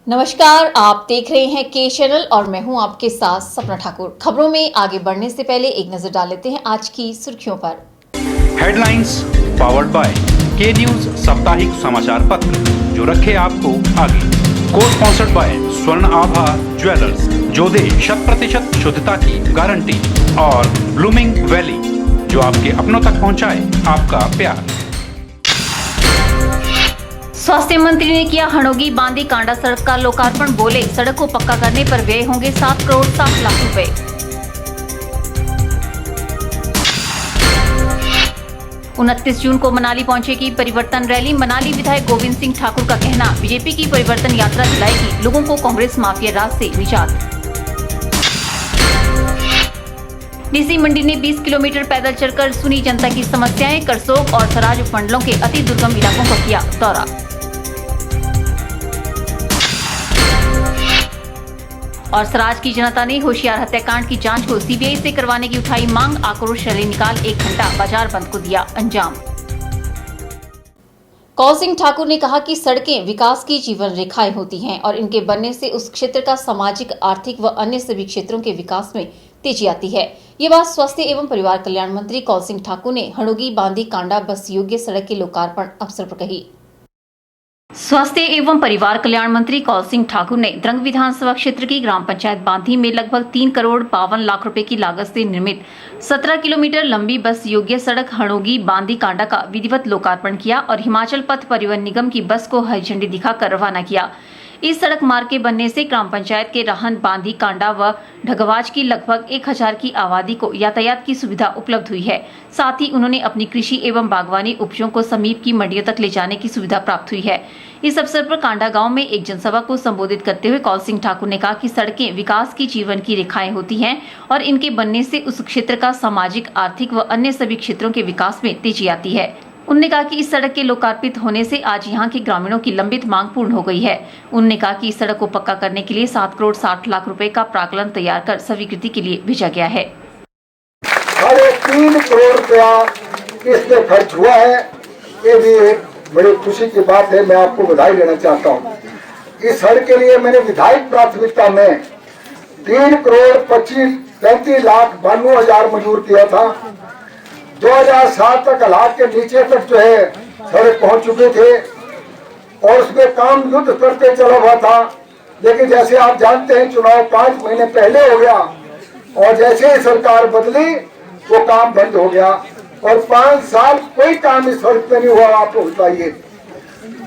नमस्कार, आप देख रहे हैं के चैनल और मैं हूं आपके साथ सपना ठाकुर। खबरों में आगे बढ़ने से पहले एक नजर डाल लेते हैं आज की सुर्खियों पर। हेडलाइंस पावर्ड बाय के न्यूज साप्ताहिक समाचार पत्र, जो रखे आपको आगे। को स्पॉन्सर्ड बाय स्वर्ण आभा ज्वेलर्स, जो दे 100% शुद्धता की गारंटी, और ब्लूमिंग वैली, जो आपके अपनों तक पहुंचाए आपका प्यार। स्वास्थ्य मंत्री ने किया हणोगी बांदी कांडा सड़क का लोकार्पण। बोले, सड़क को पक्का करने पर व्यय होंगे 7 करोड़ 7 लाख रुपए। उनतीस जून को मनाली पहुंचेगी परिवर्तन रैली। मनाली विधायक गोविंद सिंह ठाकुर का कहना, बीजेपी की परिवर्तन यात्रा दिलाएगी लोगों को कांग्रेस माफिया राज से निजात। डीसी मंडी ने 20 किलोमीटर पैदल चलकर सुनी जनता की समस्याएं। करसोग और सराज उपमंडलों के अति दुर्गम इलाकों का किया दौरा। और सराज की जनता ने होशियार हत्याकांड की जांच को सीबीआई से करवाने की उठाई मांग। आक्रोश रैली निकाल 1 घंटा बाजार बंद को दिया अंजाम। कौल सिंह ठाकुर ने कहा कि सड़कें विकास की जीवन रेखाएं होती हैं और इनके बनने से उस क्षेत्र का सामाजिक, आर्थिक व अन्य सभी क्षेत्रों के विकास में तेजी आती है। ये बात स्वास्थ्य एवं परिवार कल्याण मंत्री कौल सिंह ठाकुर ने हणोगी बांदी कांडा बस योग्य सड़क के लोकार्पण अवसर पर कही। स्वास्थ्य एवं परिवार कल्याण मंत्री कौल सिंह ठाकुर ने द्रंग विधानसभा क्षेत्र की ग्राम पंचायत बांधी में लगभग 3 करोड़ 52 लाख रुपए की लागत से निर्मित 17 किलोमीटर लंबी बस योग्य सड़क हणोगी बांदी कांडा का विधिवत लोकार्पण किया और हिमाचल पथ परिवहन निगम की बस को हरी झंडी दिखाकर रवाना किया। इस सड़क मार्ग के बनने से ग्राम पंचायत के राहन, बांदी, कांडा व ढगवाज की लगभग 1000 की आबादी को यातायात की सुविधा उपलब्ध हुई है। साथ ही उन्होंने अपनी कृषि एवं बागवानी उपजों को समीप की मंडियों तक ले जाने की सुविधा प्राप्त हुई है। इस अवसर पर कांडा गांव में एक जनसभा को संबोधित करते हुए कौल सिंह ठाकुर ने कहा कि सड़कें विकास की जीवन की रेखाएं होती हैं और इनके बनने से उस क्षेत्र का सामाजिक, आर्थिक व अन्य सभी क्षेत्रों के विकास में तेजी आती है। उन्होंने कहा कि इस सड़क के लोकार्पित होने से आज यहां के ग्रामीणों की लंबित मांग पूर्ण हो गई है। उन्होंने कहा कि इस सड़क को पक्का करने के लिए 7 करोड़ 60 लाख रुपए का प्राक्कलन तैयार कर स्वीकृति के लिए भेजा गया है। 3 करोड़ रुपया इसमें खर्च हुआ है, ये भी एक बड़ी खुशी की बात है। मैं आपको बधाई देना चाहता हूँ। इस सड़क के लिए मैंने विधायक प्राथमिकता में 3 करोड़ 35 लाख 92 हजार मंजूर किया था। 2007 तक हालात के नीचे तक जो है सड़क पहुंच चुके थे और उसमें काम युद्ध करते चला हुआ था। लेकिन जैसे आप जानते हैं, चुनाव 5 महीने पहले हो गया और जैसे ही सरकार बदली वो काम बंद हो गया और 5 साल कोई काम इस सड़क पे नहीं हुआ। आप लोग बताइए।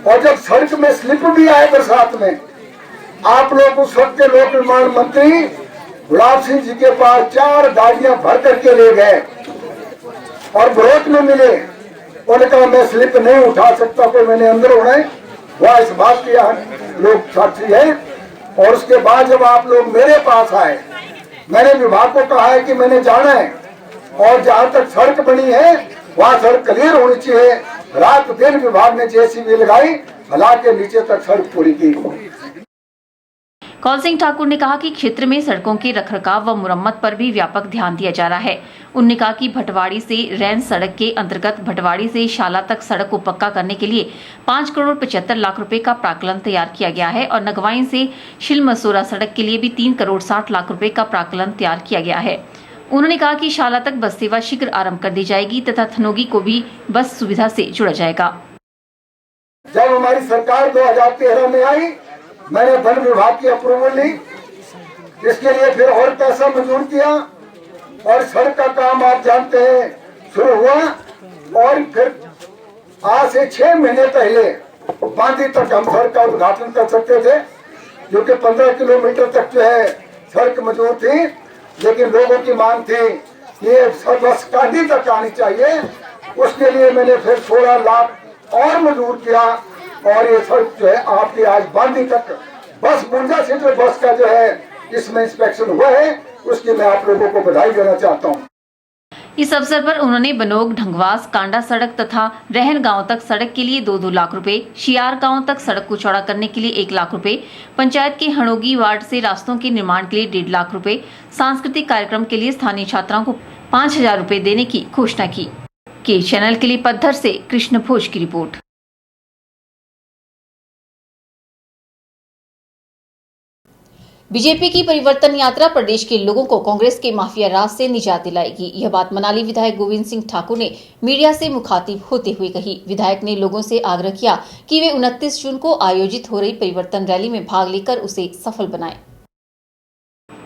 और जब सड़क में स्लिप भी आए बरसात में, आप लोग उस वक्त के लोक निर्माण मंत्री गुलाब सिंह जी के पास 4 गाड़ियां भर करके ले गए और ब्रोक में मिले। उन्होंने कहा मैं स्लिप नहीं उठा सकता, कोई मैंने अंदर उड़ाए। वह इस बात की लोग साक्षी है। और उसके बाद जब आप लोग मेरे पास आए, मैंने विभाग को कहा है कि मैंने जाना है और जहां तक सड़क बनी है वहां सड़क क्लियर होनी चाहिए। रात दिन विभाग ने जेसीबी लगाई, हालात के नीचे तक सड़क पूरी की। कौल सिंह ठाकुर ने कहा कि क्षेत्र में सड़कों के रखरखाव व मुरम्मत पर भी व्यापक ध्यान दिया जा रहा है। उन्होंने कहा कि भटवाड़ी से रैन सड़क के अंतर्गत भटवाड़ी से शाला तक सड़क को पक्का करने के लिए 5 करोड़ 75 लाख रुपए का प्राक्कलन तैयार किया गया है और नगवाइन से शिलमसोरा सड़क के लिए भी 3 करोड़ 60 लाख रुपए का प्राक्कलन तैयार किया गया है। उन्होंने कहा कि शाला तक बस सेवा शीघ्र आरंभ कर दी जाएगी तथा थनोगी को भी बस सुविधा से जोड़ा जाएगा। जब हमारी सरकार 2013 में आई, मैंने वन विभाग की अप्रूवल ली, इसके लिए फिर और पैसा मंजूर किया और सड़क का काम आप जानते हैं शुरू हुआ। और फिर आज से 6 महीने पहले बांदी तक हम सड़क का उद्घाटन कर सकते थे, जो कि 15 किलोमीटर तक जो है सड़क मंजूर थी। लेकिन लोगों की मांग थी ये बस कांडी तक आनी चाहिए। उसके लिए मैंने फिर 16 लाख और मंजूर किया और ये सड़क जो है आपकी आज बांदी तक बस मुंजा से जो बस का जो है इसमें इंस्पेक्शन हुआ है, उसकी मैं आप लोगों को बधाई देना चाहता हूँ। इस अवसर पर उन्होंने बनोग, ढंगवास, कांडा सड़क तथा रहन गांव तक सड़क के लिए 2-2 लाख रुपए, शियार गांव तक सड़क को चौड़ा करने के लिए 1 लाख रुपए, पंचायत के हणोगी वार्ड से रास्तों के निर्माण के लिए 1.5 लाख रुपए, सांस्कृतिक कार्यक्रम के लिए स्थानीय छात्राओं को 5000 रुपए देने की घोषणा की। के चैनल के लिए पद्धर से कृष्ण भोज की रिपोर्ट। बीजेपी की परिवर्तन यात्रा प्रदेश के लोगों को कांग्रेस के माफिया राज से निजात दिलाएगी। यह बात मनाली विधायक गोविंद सिंह ठाकुर ने मीडिया से मुखातिब होते हुए कही। विधायक ने लोगों से आग्रह किया कि वे 29 जून को आयोजित हो रही परिवर्तन रैली में भाग लेकर उसे सफल बनाएं।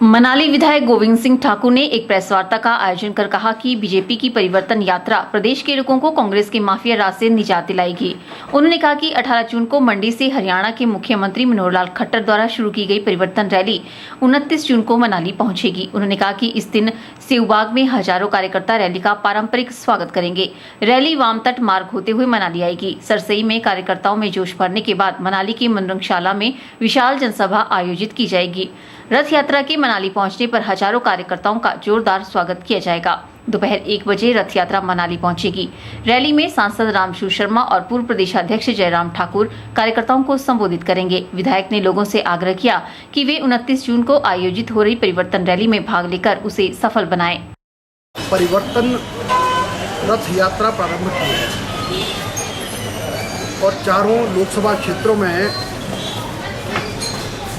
मनाली विधायक गोविंद सिंह ठाकुर ने एक प्रेस वार्ता का आयोजन कर कहा कि बीजेपी की परिवर्तन यात्रा प्रदेश के लोगों को कांग्रेस के माफिया राज से निजात दिलाएगी। उन्होंने कहा कि 18 जून को मंडी से हरियाणा के मुख्यमंत्री मनोहर लाल खट्टर द्वारा शुरू की गई परिवर्तन रैली 29 जून को मनाली पहुंचेगी। उन्होंने कहा कि इस दिन सेवबाग में हजारों कार्यकर्ता रैली का पारंपरिक स्वागत करेंगे। रैली वामतट मार्ग होते हुए मनाली आएगी। सरसई में कार्यकर्ताओं में जोश भरने के बाद मनाली की मनरंगशाला में विशाल जनसभा आयोजित की जाएगी। रथ यात्रा के मनाली पहुंचने पर हजारों कार्यकर्ताओं का जोरदार स्वागत किया जाएगा। दोपहर 1 बजे रथ यात्रा मनाली पहुंचेगी। रैली में सांसद रामशु शर्मा और पूर्व प्रदेशाध्यक्ष जयराम ठाकुर कार्यकर्ताओं को संबोधित करेंगे। विधायक ने लोगों से आग्रह किया कि वे 29 जून को आयोजित हो रही परिवर्तन रैली में भाग लेकर उसे सफल बनाएं। परिवर्तन रथ यात्रा प्रारंभ की है और चारों लोकसभा क्षेत्रों में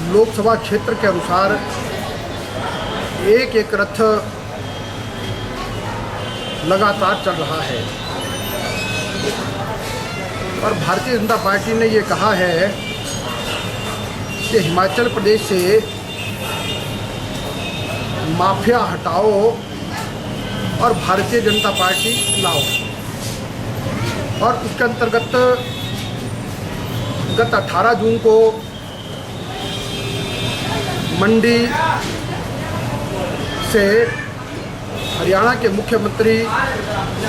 लोकसभा क्षेत्र के अनुसार एक एक रथ लगातार चल रहा है और भारतीय जनता पार्टी ने ये कहा है कि हिमाचल प्रदेश से माफिया हटाओ और भारतीय जनता पार्टी लाओ। और उसके अंतर्गत गत 18 जून को मंडी से हरियाणा के मुख्यमंत्री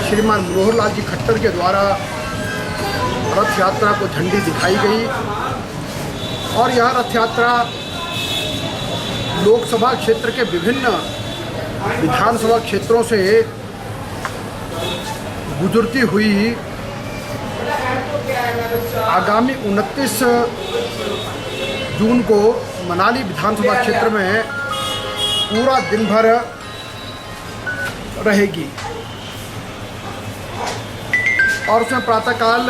श्रीमान मनोहर लाल जी खट्टर के द्वारा रथ यात्रा को झंडी दिखाई गई और यह रथ यात्रा लोकसभा क्षेत्र के विभिन्न विधानसभा क्षेत्रों से गुजरती हुई आगामी 29 जून को मनाली विधानसभा क्षेत्र में पूरा दिन भर रहेगी और उसमें प्रातःकाल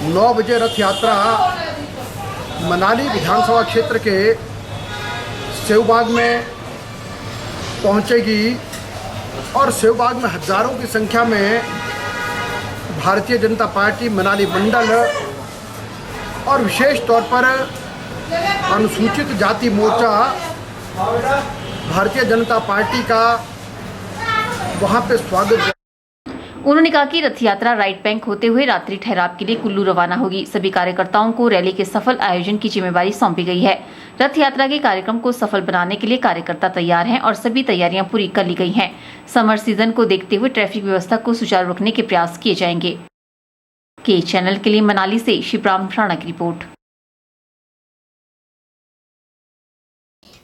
9 बजे रथ यात्रा मनाली विधानसभा क्षेत्र के सेवबाग में पहुंचेगी और सेवबाग में हजारों की संख्या में भारतीय जनता पार्टी मनाली मंडल और विशेष तौर पर अनुसूचित जाति मोर्चा भारतीय जनता पार्टी का वहां पे स्वागत। उन्होंने कहा कि रथ यात्रा राइट बैंक होते हुए रात्रि ठहराव के लिए कुल्लू रवाना होगी। सभी कार्यकर्ताओं को रैली के सफल आयोजन की जिम्मेदारी सौंपी गई है। रथ यात्रा के कार्यक्रम को सफल बनाने के लिए कार्यकर्ता तैयार हैं और सभी तैयारियां पूरी कर ली गई हैं। समर सीजन को देखते हुए ट्रैफिक व्यवस्था को सुचारू रखने के प्रयास किए जाएंगे। के चैनल के लिए मनाली से शिवराम राणा की रिपोर्ट।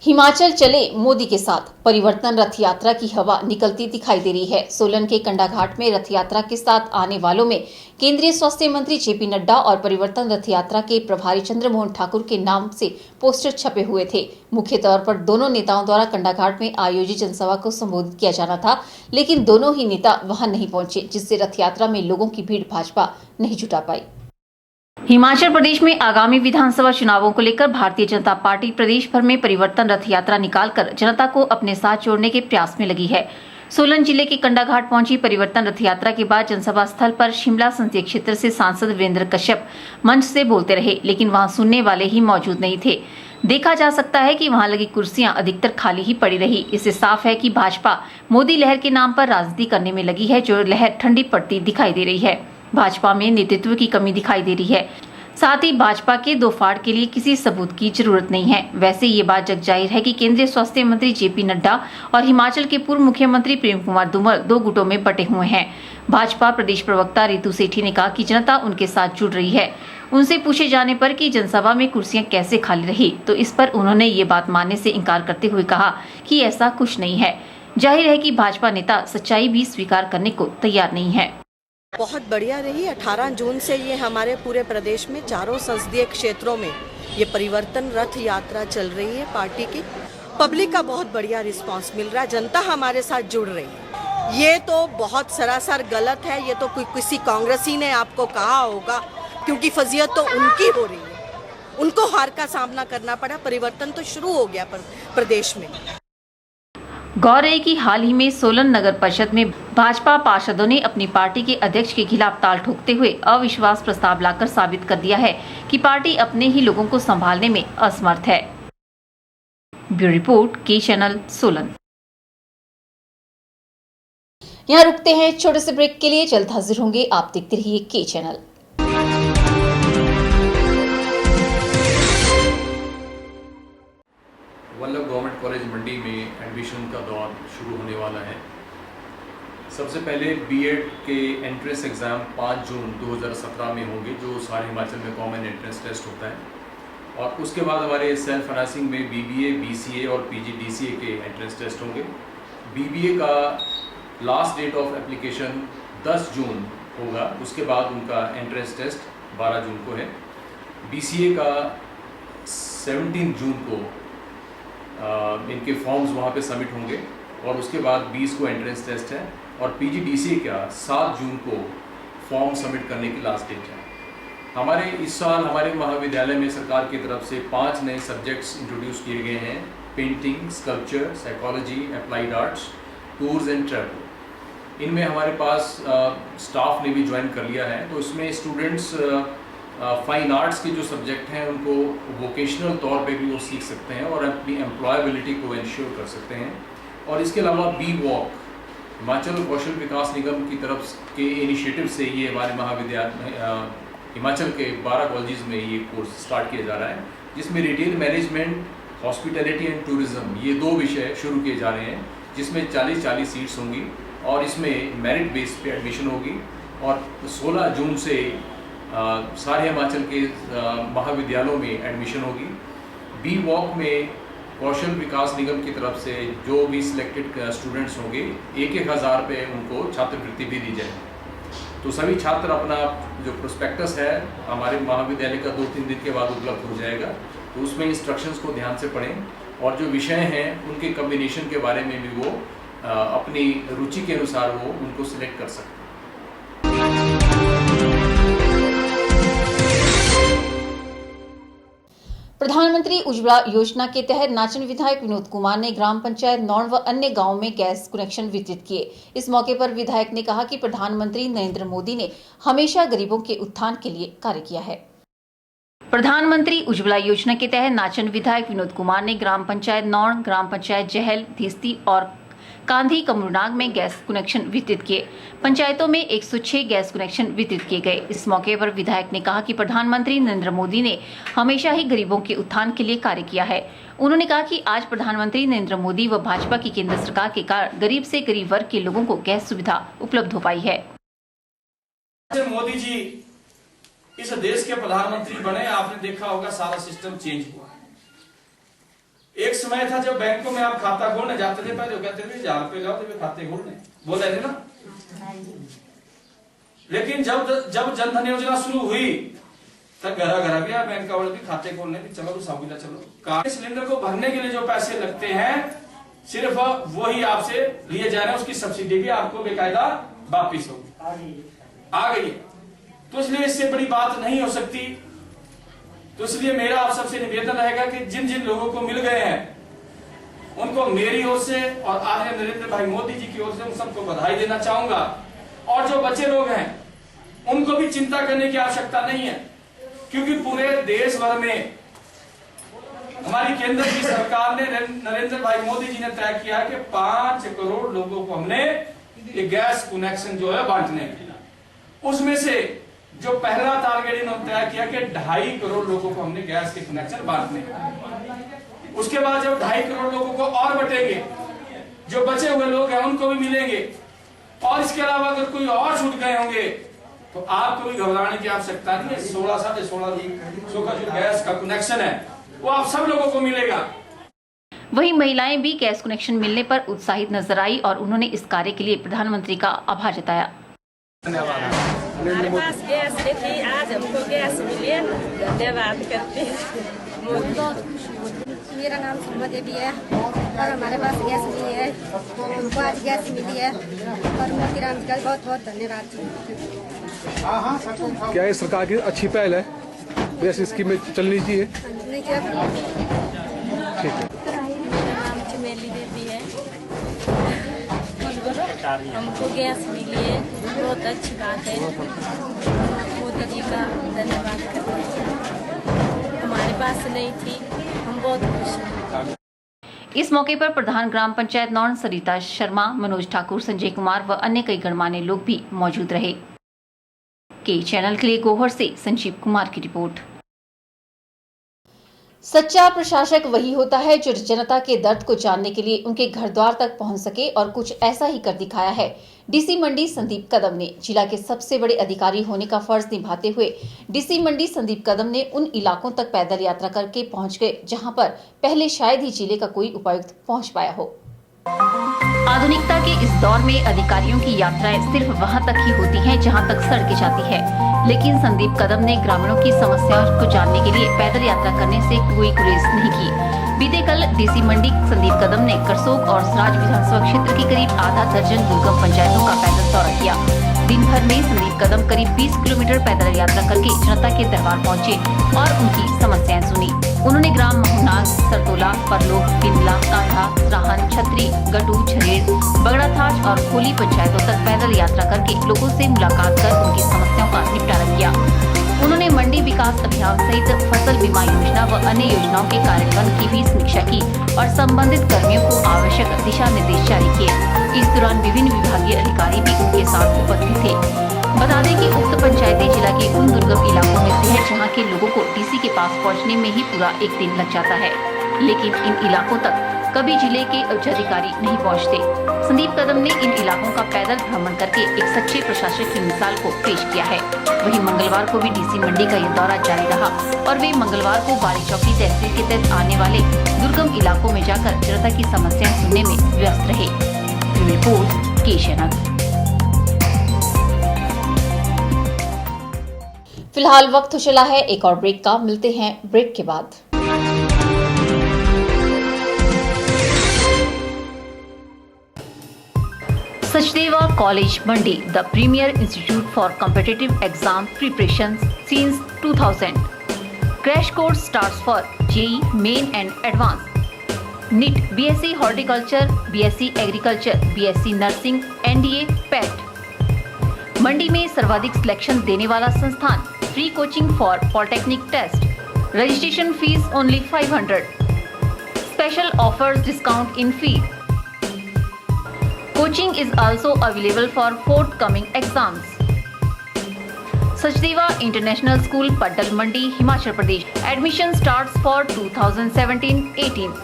हिमाचल चले मोदी के साथ परिवर्तन रथ यात्रा की हवा निकलती दिखाई दे रही है। सोलन के कंडाघाट में रथ यात्रा के साथ आने वालों में केंद्रीय स्वास्थ्य मंत्री जेपी नड्डा और परिवर्तन रथ यात्रा के प्रभारी चंद्रमोहन ठाकुर के नाम से पोस्टर छपे हुए थे। मुख्य तौर पर दोनों नेताओं द्वारा कंडाघाट में आयोजित जनसभा को संबोधित किया जाना था, लेकिन दोनों ही नेता वहां नहीं पहुंचे, जिससे रथ यात्रा में लोगों की भीड़ भाजपा नहीं जुटा पाई। हिमाचल प्रदेश में आगामी विधानसभा चुनावों को लेकर भारतीय जनता पार्टी प्रदेश भर में परिवर्तन रथ यात्रा निकालकर जनता को अपने साथ जोड़ने के प्रयास में लगी है। सोलन जिले के कंडाघाट पहुंची परिवर्तन रथ यात्रा के बाद जनसभा स्थल पर शिमला संसदीय क्षेत्र से सांसद वीरेंद्र कश्यप मंच से बोलते रहे, लेकिन वहां सुनने वाले ही मौजूद नहीं थे। देखा जा सकता है कि वहां लगी कुर्सियां अधिकतर खाली ही पड़ी रही। इससे साफ है कि भाजपा मोदी लहर के नाम पर राजनीति करने में लगी है, जो लहर ठंडी पड़ती दिखाई दे रही है। भाजपा में नेतृत्व की कमी दिखाई दे रही है। साथ ही भाजपा के दो फाड़ के लिए किसी सबूत की जरूरत नहीं है। वैसे ये बात जग जाहिर है कि केंद्रीय स्वास्थ्य मंत्री जेपी नड्डा और हिमाचल के पूर्व मुख्यमंत्री प्रेम कुमार धूमल दो गुटों में बटे हुए हैं। भाजपा प्रदेश प्रवक्ता रितु सेठी ने कहा कि जनता उनके साथ जुड़ रही है। उनसे पूछे जाने पर कि जनसभा में कुर्सियां कैसे खाली रही, तो इस पर उन्होंने ये बात मानने से इनकार करते हुए कहा कि ऐसा कुछ नहीं है। जाहिर है कि भाजपा नेता सच्चाई भी स्वीकार करने को तैयार नहीं है। बहुत बढ़िया रही। 18 जून से ये हमारे पूरे प्रदेश में चारों संसदीय क्षेत्रों में ये परिवर्तन रथ यात्रा चल रही है। पार्टी की पब्लिक का बहुत बढ़िया रिस्पांस मिल रहा है, जनता हमारे साथ जुड़ रही है। ये तो बहुत सरासर गलत है। ये तो किसी कांग्रेसी ने आपको कहा होगा, क्योंकि फजीयत तो उनकी हो रही है। उनको हार का सामना करना पड़ा। परिवर्तन तो शुरू हो गया प्रदेश में। गौर है कि हाल ही में सोलन नगर परिषद में भाजपा पार्षदों ने अपनी पार्टी के अध्यक्ष के खिलाफ ताल ठोकते हुए अविश्वास प्रस्ताव लाकर साबित कर दिया है कि पार्टी अपने ही लोगों को संभालने में असमर्थ है। ब्यूरो रिपोर्ट, के चैनल, सोलन। यहाँ रुकते हैं छोटे से ब्रेक के लिए, जल्द हाजिर होंगे। आप देखते रहिए के चैनल। वल्लभ गवर्नमेंट कॉलेज मंडी में एडमिशन का दौर शुरू होने वाला है। सबसे पहले बीएड के एंट्रेंस एग्ज़ाम 5 जून 2017 में होंगे, जो सारे हिमाचल में कॉमन एंट्रेंस टेस्ट होता है। और उसके बाद हमारे सेल्फ फाइनेंसिंग में बीबीए, बीसीए और पीजीडीसीए के एंट्रेंस टेस्ट होंगे। बीबीए का लास्ट डेट ऑफ एप्लीकेशन 10 जून होगा, उसके बाद उनका एंट्रेंस टेस्ट 12 जून को है। बीसीए का 17 जून को इनके फॉर्म्स वहाँ पे सबमिट होंगे और उसके बाद 20 को एंट्रेंस टेस्ट है। और पीजीडीसीए का 7 जून को फॉर्म सबमिट करने की लास्ट डेट है। हमारे इस साल हमारे महाविद्यालय में सरकार की तरफ से 5 नए सब्जेक्ट्स इंट्रोड्यूस किए गए हैं: painting, sculpture, psychology, applied arts, tours and travel. इनमें हमारे पास स्टाफ ने भी ज्वाइन कर लिया है। तो इसमें स्टूडेंट्स फाइन आर्ट्स के जो सब्जेक्ट हैं उनको वोकेशनल तौर पे भी वो सीख सकते हैं और अपनी एम्प्लॉयबिलिटी को इंश्योर कर सकते हैं। और इसके अलावा बी वॉक, हिमाचल कौशल विकास निगम की तरफ के इनिशिएटिव से ये हमारे महाविद्यालय हिमाचल के 12 कॉलेजेस में ये कोर्स स्टार्ट किया जा रहा है, जिसमें retail management, hospitality and tourism, ये 2 विषय शुरू किए जा रहे हैं, जिसमें 40-40 सीट्स होंगी और इसमें मेरिट बेस पे एडमिशन होगी। और 16 जून से सारे हिमाचल के महाविद्यालयों में एडमिशन होगी। बी वॉक में कौशल विकास निगम की तरफ से जो भी सिलेक्टेड स्टूडेंट्स होंगे 1-1 हज़ार रुपये उनको छात्रवृत्ति भी दी जाएगी। तो सभी छात्र अपना जो प्रोस्पेक्टस है हमारे महाविद्यालय का 2-3 दिन के बाद उपलब्ध हो जाएगा, तो उसमें इंस्ट्रक्शंस को ध्यान से पढ़ें और जो विषय हैं उनके कम्बिनेशन के बारे में भी वो अपनी रुचि के अनुसार वो उनको सिलेक्ट कर सकते हैं। प्रधानमंत्री उज्ज्वला योजना के तहत नाचन विधायक विनोद कुमार ने ग्राम पंचायत नौड़ व अन्य गांवों में गैस कनेक्शन वितरित किए। इस मौके पर विधायक ने कहा कि प्रधानमंत्री नरेंद्र मोदी ने हमेशा गरीबों के उत्थान के लिए कार्य किया है। प्रधानमंत्री उज्ज्वला योजना के तहत नाचन विधायक विनोद कुमार ने ग्राम पंचायत नौड़, ग्राम पंचायत जहल, धीस्ती और कांधी कमरूनाग में गैस कनेक्शन वितरित किए। पंचायतों में 106 गैस कनेक्शन वितरित किए गए। इस मौके पर विधायक ने कहा कि प्रधानमंत्री नरेंद्र मोदी ने हमेशा ही गरीबों के उत्थान के लिए कार्य किया है। उन्होंने कहा कि आज प्रधानमंत्री नरेंद्र मोदी व भाजपा की केंद्र सरकार के कारण गरीब से गरीब वर्ग के लोगों को गैस सुविधा उपलब्ध हो पाई है। मोदी जी इस देश के प्रधानमंत्री बने, आपने देखा होगा सारा सिस्टम चेंज हुआ। एक समय था जब बैंकों में आप खाता खोलने जाते थे, पहले कहते थे 1000 रुपए लाओ तो खाते खोलने बोल रहे थे ना। लेकिन जब जनधन योजना शुरू हुई तब घर गया बैंक का भी खाते खोलने की, चलो साबुला चलो। सिलेंडर को भरने के लिए जो पैसे लगते हैं सिर्फ वही आपसे लिए जा रहे हैं, उसकी सब्सिडी भी आपको बेकायदा वापिस होगी, आ गई। तो इसलिए इससे बड़ी बात नहीं हो सकती। तो इसलिए मेरा आप सबसे निवेदन रहेगा कि जिन जिन लोगों को मिल गए हैं उनको मेरी ओर से और आदरणीय नरेंद्र भाई मोदी जी की ओर से उन सबको बधाई देना चाहूंगा। और जो बचे लोग हैं उनको भी चिंता करने की आवश्यकता नहीं है, क्योंकि पूरे देश भर में हमारी केंद्र की सरकार ने, नरेंद्र भाई मोदी जी ने तय किया है कि 5 करोड़ लोगों को हमने ये गैस कनेक्शन जो है बांटने हैं। उसमें से जो पहला टारगेट इन्होंने तय किया कि 2.5 करोड़ लोगों को हमने गैस के कनेक्शन बांटने हैं। उसके बाद जब 2.5 करोड़ लोगों को और बटेंगे, जो बचे हुए लोग हैं उनको भी मिलेंगे। और इसके अलावा अगर कोई और छूट गए होंगे तो आपको भी घबराने की आवश्यकता नहीं है। 16-16.5 का जो गैस का कनेक्शन है वो आप सब लोगों को मिलेगा। वहीं महिलाएं भी गैस कनेक्शन मिलने पर उत्साहित नजर आई और उन्होंने इस कार्य के लिए प्रधानमंत्री का आभार जताया। हमारे पास गैस देखिए, आज हमको गैस मिले, धन्यवाद करते हैं। मेरा नाम सुषमा देवी है और हमारे पास गैस मिली है, हमको आज गैस मिली है और मोदी राम जी का बहुत बहुत धन्यवाद। क्या ये सरकार की अच्छी पहल है? ऐसी स्कीमें चलनी चाहिए। नहीं क्या ठीक है। मेरा नाम चमेली देवी है। हमको गैस मिली है, बहुत अच्छी बात है। मोदी जी का धन्यवाद करते हैं। हमारे पास नहीं थी, हम बहुत खुश हैं। इस मौके पर प्रधान ग्राम पंचायत नौन सरिता शर्मा, मनोज ठाकुर, संजय कुमार व अन्य कई गणमान्य लोग भी मौजूद रहे। के चैनल के लिए गोहर से संजीव कुमार की रिपोर्ट। सच्चा प्रशासक वही होता है जो जनता के दर्द को जानने के लिए उनके घर द्वार तक पहुंच सके, और कुछ ऐसा ही कर दिखाया है डीसी मंडी संदीप कदम ने। जिला के सबसे बड़े अधिकारी होने का फर्ज निभाते हुए डीसी मंडी संदीप कदम ने उन इलाकों तक पैदल यात्रा करके पहुंच गए जहां पर पहले शायद ही जिले का कोई उपायुक्त पहुंच पाया हो। आधुनिकता के इस दौर में अधिकारियों की यात्राएं सिर्फ वहां तक ही होती हैं जहां तक सड़कें जाती है, लेकिन संदीप कदम ने ग्रामीणों की समस्याओं को जानने के लिए पैदल यात्रा करने से कोई गुरेज नहीं की। बीते कल डीसी मंडी संदीप कदम ने करसोग और सराज विधानसभा क्षेत्र की करीब आधा दर्जन दुर्गम पंचायतों का पैदल दौरा किया। दिन भर में संदीप कदम करीब 20 किलोमीटर पैदल यात्रा करके जनता के दरबार पहुंचे और उनकी समस्याएं सुनी। उन्होंने ग्राम महुनाग, सरतोला, परलोक, पिंदला, कांधा, सराहन, छतरी, गटू, झरेड़, बगड़ा थाच और खोली पंचायतों तक पैदल यात्रा करके लोगों से मुलाकात कर उनकी समस्याओं का निपटारा किया। उन्होंने मंडी विकास अभियान सहित फसल बीमा योजना व अन्य योजनाओं के कार्यान्वयन की भी समीक्षा की और संबंधित कर्मियों को आवश्यक दिशा निर्देश जारी किए। इस दौरान विभिन्न विभागीय अधिकारी भी उनके साथ उपस्थित थे। बता दें कि उक्त पंचायतें जिला के उन दुर्गम इलाकों में से है जहां के लोगों को डीसी के पास पहुंचने में ही पूरा एक दिन लग जाता है, लेकिन इन इलाकों तक कभी जिले के उच्चाधिकारी नहीं पहुंचते। संदीप कदम ने इन इलाकों का पैदल भ्रमण करके एक सच्चे प्रशासक की मिसाल को पेश किया है। वहीं मंगलवार को भी डीसी मंडी का यह दौरा जारी रहा और वे मंगलवार को बारी चौकी तहसील के तहत आने वाले दुर्गम इलाकों में जाकर जनता की समस्याएं सुनने में व्यस्त रहे। रिपोर्ट के चैनल। फिलहाल वक्त चला है एक और ब्रेक का, मिलते हैं ब्रेक के बाद। Sachdeva college Mandi, the premier institute for competitive exam preparation since 2000. Crash course starts for JEE Main and Advanced, NEET, BSc Horticulture, BSc Agriculture, BSc Nursing, NDA, PET। Mandi में सर्वाधिक सिलेक्शन देने वाला संस्थान, free coaching for polytechnic test, registration fees only 500, special offers discount in fee. Coaching is also available for forthcoming exams. Sachdeva International School, Paddal Mandi, Himachal Pradesh. Admission starts for 2017-18.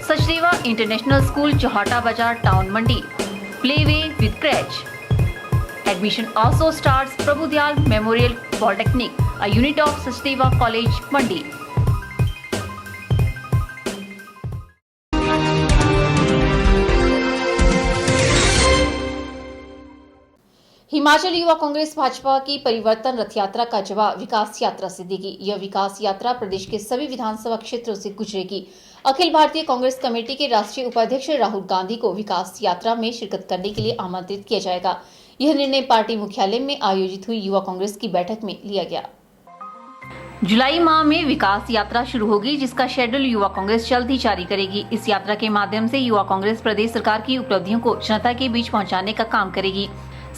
Sachdeva International School, Johata Bazar, Town Mandi. Playway with crèche. Admission also starts Prabhudyal Memorial Polytechnic, a unit of Sachdeva College, Mandi. Himachal युवा कांग्रेस भाजपा की परिवर्तन रथ यात्रा का जवाब विकास यात्रा से देगी। यह विकास यात्रा प्रदेश के सभी विधानसभा क्षेत्रों से गुजरेगी। अखिल भारतीय कांग्रेस कमेटी के राष्ट्रीय उपाध्यक्ष राहुल गांधी को विकास यात्रा में शिरकत करने के लिए आमंत्रित किया जाएगा। यह निर्णय पार्टी मुख्यालय में आयोजित हुई युवा कांग्रेस की बैठक में लिया गया। जुलाई माह में विकास यात्रा शुरू होगी, जिसका शेड्यूल युवा कांग्रेस जल्द ही जारी करेगी। इस यात्रा के माध्यम से युवा कांग्रेस प्रदेश सरकार की उपलब्धियों को जनता के बीच पहुंचाने का काम करेगी।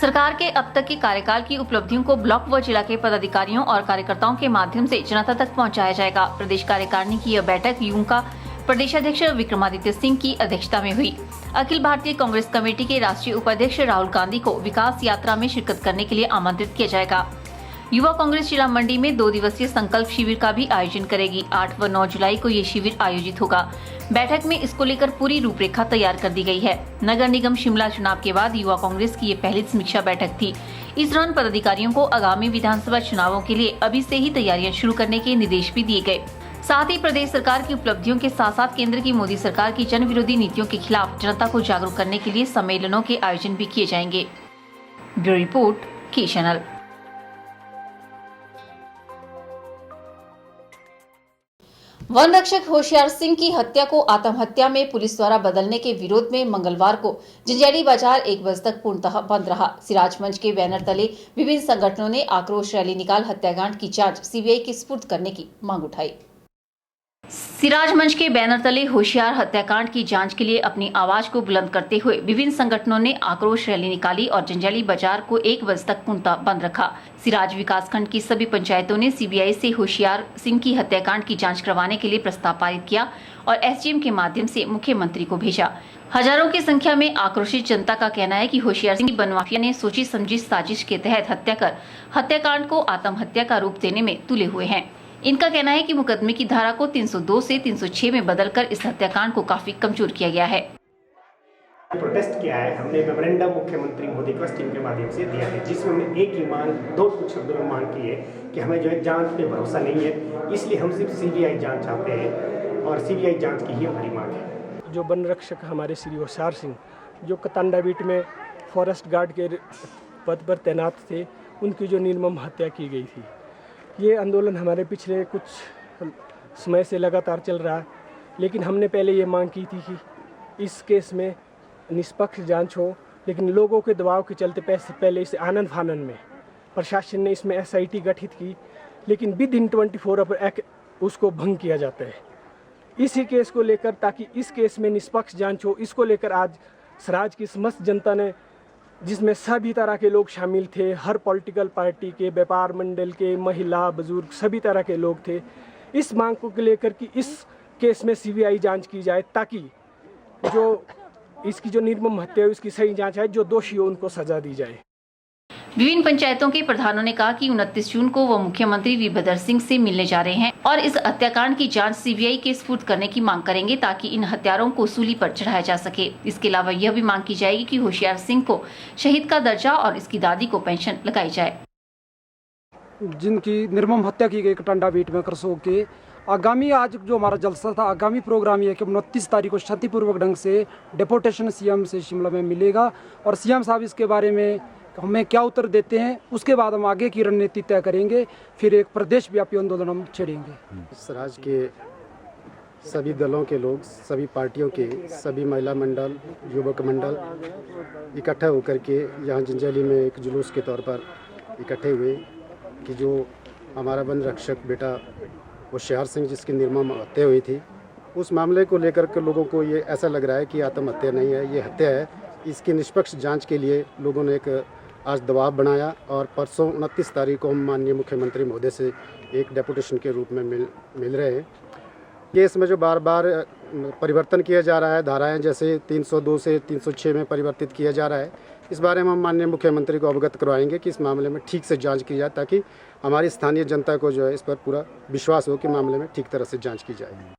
सरकार के अब तक के कार्यकाल की उपलब्धियों को ब्लॉक व जिला के पदाधिकारियों और कार्यकर्ताओं के माध्यम से जनता तक पहुंचाया जाएगा। प्रदेश कार्यकारिणी की यह बैठक यूं का प्रदेशाध्यक्ष विक्रमादित्य सिंह की अध्यक्षता में हुई। अखिल भारतीय कांग्रेस कमेटी के राष्ट्रीय उपाध्यक्ष राहुल गांधी को विकास यात्रा में शिरकत करने के लिए आमंत्रित किया जाएगा। युवा कांग्रेस जिला मंडी में 2 दिवसीय संकल्प शिविर का भी आयोजन करेगी। 8 व 9 जुलाई को ये शिविर आयोजित होगा। बैठक में इसको लेकर पूरी रूपरेखा तैयार कर दी गई है। नगर निगम शिमला चुनाव के बाद युवा कांग्रेस की ये पहली समीक्षा बैठक थी। इस दौरान पदाधिकारियों को आगामी विधानसभा चुनावों के लिए अभी से ही तैयारियां शुरू करने के निर्देश भी दिए गए। साथ ही प्रदेश सरकार की उपलब्धियों के साथ साथ केंद्र की मोदी सरकार की जन विरोधी नीतियों के खिलाफ जनता को जागरूक करने के लिए सम्मेलनों के आयोजन भी किए जाएंगे। ब्यूरो रिपोर्ट, के चैनल। वन रक्षक होशियार सिंह की हत्या को आत्महत्या में पुलिस द्वारा बदलने के विरोध में मंगलवार को जंजैली बाजार 1 बजे तक पूर्णतः बंद रहा। सिराज मंच के बैनर तले विभिन्न संगठनों ने आक्रोश रैली निकाल हत्याकांड की जांच सीबीआई के सुपुर्द करने की मांग उठाई। सिराज मंच के बैनर तले होशियार हत्याकांड की जांच के लिए अपनी आवाज को बुलंद करते हुए विभिन्न संगठनों ने आक्रोश रैली निकाली और जंजैली बाजार को 1 बजे तक पूर्णतः बंद रखा। सिराज विकासखंड की सभी पंचायतों ने सीबीआई से होशियार सिंह की हत्याकांड की जांच करवाने के लिए प्रस्ताव पारित किया और एसडीएम के माध्यम से मुख्यमंत्री को भेजा। हजारों की संख्या में आक्रोशित जनता का कहना है कि होशियार सिंह बनमाफिया ने सोची समझी साजिश के तहत हत्या कर हत्याकांड को आत्महत्या का रूप देने में तुले हुए हैं। इनका कहना है कि मुकदमे की धारा को 302 से 306 में बदलकर इस हत्याकांड को काफी कमजोर किया गया है। प्रोटेस्ट किया है, हमने मेमोरेंडम मुख्यमंत्री मोदी को टीम के माध्यम से दिया है, जिसमें हमने एक ही मांग, 2 शब्दों में मांग की है कि हमें जो है जांच पे भरोसा नहीं है, इसलिए हम सिर्फ सीबीआई जांच चाहते हैं और सीबीआई जांच की ही हमारी मांग है। जो वन रक्षक हमारे श्री होशियार सिंह जो कतांडा बीट में फॉरेस्ट गार्ड के पद पर तैनात थे, उनकी जो निर्मम हत्या की गई थी। ये आंदोलन हमारे पिछले कुछ समय से लगातार चल रहा है, लेकिन हमने पहले ये मांग की थी कि इस केस में निष्पक्ष जांच हो, लेकिन लोगों के दबाव के चलते पहले इसे आनंद फानन में प्रशासन ने इसमें एसआईटी गठित की, लेकिन विद इन 24 आवर उसको भंग किया जाता है। इसी केस को लेकर, ताकि इस केस में निष्पक्ष जांच हो, इसको लेकर आज सराज की समस्त जनता ने, जिसमें सभी तरह के लोग शामिल थे, हर पॉलिटिकल पार्टी के, व्यापार मंडल के, महिला, बुजुर्ग, सभी तरह के लोग थे, इस मांग को लेकर कि इस केस में सीबीआई जांच की जाए, ताकि जो इसकी जो निर्मम हत्या है उसकी सही जांच है, जो दोषी हो उनको सजा दी जाए। विभिन्न पंचायतों के प्रधानों ने कहा कि 29 जून को वो मुख्यमंत्री वीरभद्र सिंह से मिलने जा रहे हैं और इस हत्याकांड की जांच सीबीआई के सुपुर्द करने की मांग करेंगे, ताकि इन हत्यारों को सूली पर चढ़ाया जा सके। इसके अलावा यह भी मांग की जाएगी कि होशियार सिंह को शहीद का दर्जा और इसकी दादी को पेंशन लगाई जाए। जिनकी निर्मम हत्या की गई कटांडा बीट में करसोग के, आगामी आज जो हमारा जलसा था, आगामी प्रोग्राम ये है कि 29 तारीख को शांतिपूर्वक ढंग से डेपुटेशन सीएम से शिमला में मिलेगा और सीएम साहब इसके बारे में हमें क्या उत्तर देते हैं, उसके बाद हम आगे की रणनीति तय करेंगे, फिर एक प्रदेश व्यापी आंदोलन हम छेड़ेंगे। सराज के सभी दलों के लोग, सभी पार्टियों के, सभी महिला मंडल, युवक मंडल इकट्ठा होकर के यहाँ जंजैली में एक जुलूस के तौर पर इकट्ठे हुए कि जो हमारा वन रक्षक बेटा होशियार सिंह जिसकी निर्मम हत्या हुई थी, उस मामले को लेकर के लोगों को ये ऐसा लग रहा है कि आत्महत्या नहीं है, ये हत्या है। इसकी निष्पक्ष जांच के लिए लोगों ने एक आज दबाव बनाया और परसों 29 तारीख को हम माननीय मुख्यमंत्री महोदय से एक डेपुटेशन के रूप में मिल रहे हैं। केस में जो बार बार परिवर्तन किया जा रहा है, धाराएं जैसे 302 से 306 में परिवर्तित किया जा रहा है, इस बारे में हम माननीय मुख्यमंत्री को अवगत करवाएंगे कि इस मामले में ठीक से जांच की जाए, ताकि हमारी स्थानीय जनता को जो है इस पर पूरा विश्वास हो कि मामले में ठीक तरह से जाँच की जाए।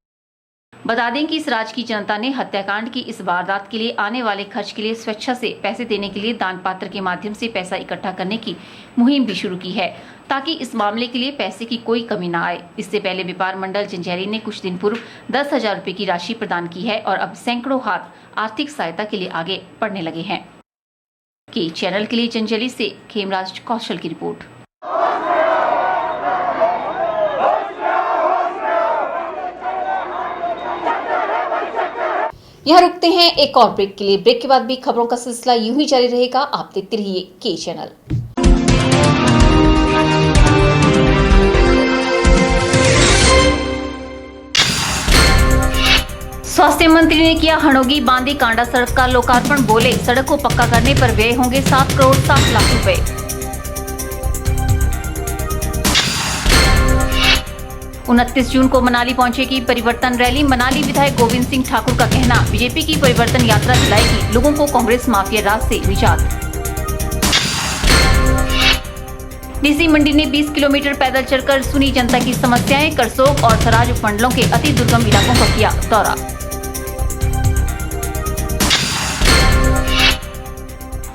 बता दें कि सराज की जनता ने हत्याकांड की इस वारदात के लिए आने वाले खर्च के लिए स्वेच्छा से पैसे देने के लिए दान पात्र के माध्यम से पैसा इकट्ठा करने की मुहिम भी शुरू की है, ताकि इस मामले के लिए पैसे की कोई कमी न आए। इससे पहले व्यापार मंडल जंजैली ने कुछ दिन पूर्व 10,000 रुपए की राशि प्रदान की है और अब सैकड़ों हाथ आर्थिक सहायता के लिए आगे बढ़ने लगे हैं। के चैनल के लिए जंजैली से खेमराज कौशल की रिपोर्ट। यहाँ रुकते हैं एक और ब्रेक के लिए। ब्रेक के बाद भी खबरों का सिलसिला यूं ही जारी रहेगा। आप देखते रहिए के चैनल। स्वास्थ्य मंत्री ने किया हणोगी बांदी कांडा सड़क का लोकार्पण। बोले, सड़क को पक्का करने पर व्यय होंगे 7 करोड़ 7 लाख रुपए। 29 जून को मनाली पहुंचेगी परिवर्तन रैली। मनाली विधायक गोविंद सिंह ठाकुर का कहना, बीजेपी की परिवर्तन यात्रा दिलाएगी लोगों को कांग्रेस माफिया राज से निजात। डीसी मंडी ने 20 किलोमीटर पैदल चलकर सुनी जनता की समस्याएं। करसोग और सराज उपमंडलों के अति दुर्गम इलाकों का किया दौरा।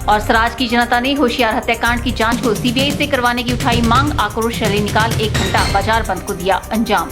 और सराज की जनता ने होशियार हत्याकांड की जांच को सीबीआई से करवाने की उठाई मांग। आक्रोश रैली निकाल 1 घंटा बाजार बंद को दिया अंजाम।